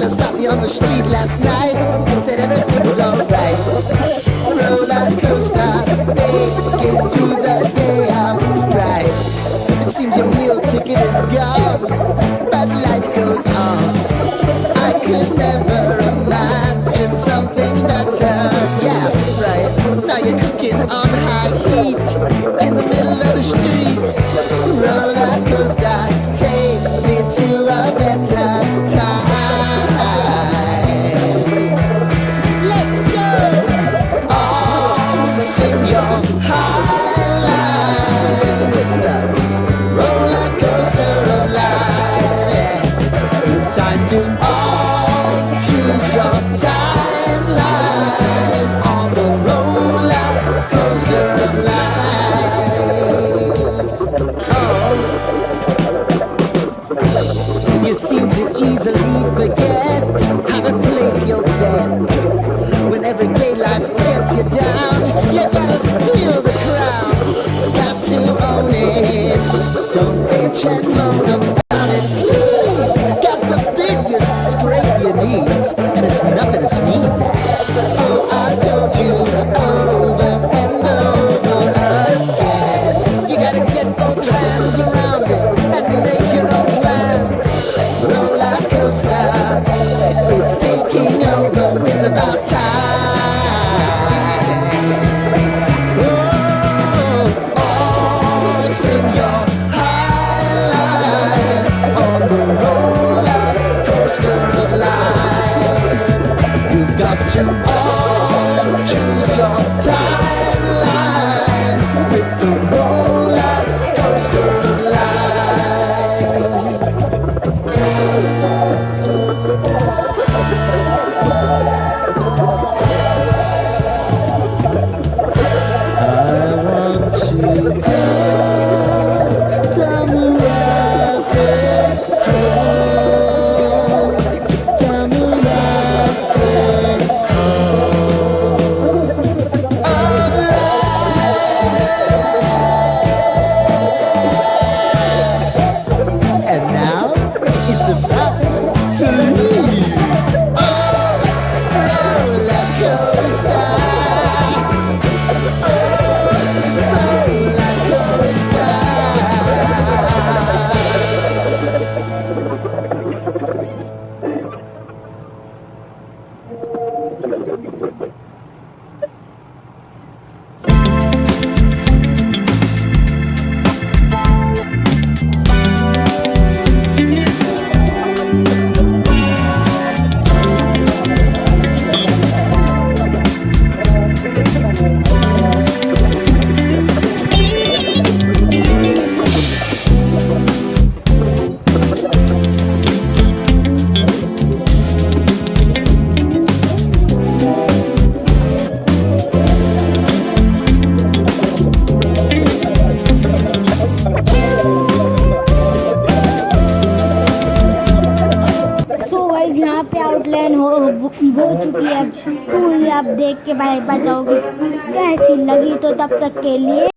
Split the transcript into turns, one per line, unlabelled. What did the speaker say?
to stop me on the street last night. He said everything's alright. Roller coaster, make it through the day. I'm right. It seems your meal ticket is gone, but life goes on. I could never imagine something better. Yeah, right. Now you're cooking on high heat in the middle of the street. Roller coaster, take me to a better time. Let's go. Oh, sing your high line with the roller coaster of life. Yeah. It's time to choose your timeline on the roller coaster of life. Oh, you seem to easily forget how to place your bet. When everyday life gets you down, you gotta steal the crown. Got to own it. Don't bitch and moan about it, please. God forbid you scrape your knees, and it's nothing to sneeze at. Oh, I've told you over and over again. You gotta get both hands around it and make your own plans. Roller coaster, it's taking over. It's about time. Oh, sing your high line on the roller coaster of life. You've got to choose your timeline with the roller coaster of life. I want to go down the rabbit hole, down the rabbit hole of life. And now it's about to leave. Oh, roller coaster.
यहाँ पे outline हो चुकी है पूरी। आप देख के बताओगे कैसी लगी। तो तब तक के लिए